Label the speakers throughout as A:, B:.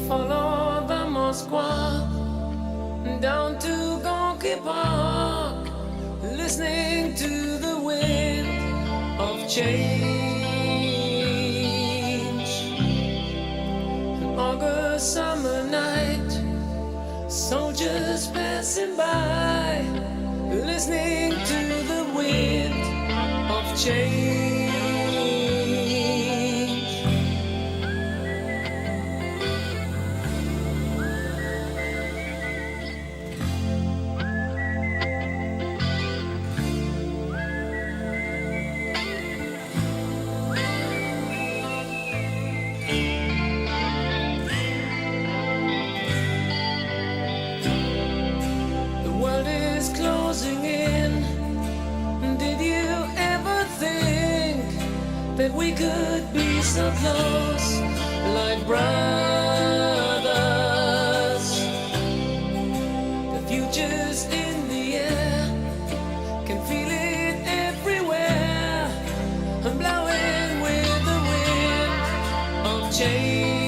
A: Follow the Moskva down to Gonky Park, listening to the wind of change. An August summer night, soldiers passing by, listening to the wind of change. Closing in. Did you ever think that we could be so close, like brothers? The future's in the air, can feel it everywhere. I'm blowing with the wind of change.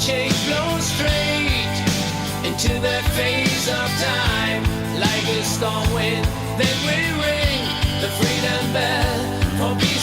A: Change blows straight into that phase of time, like a storm wind. Then we ring the freedom bell for peace.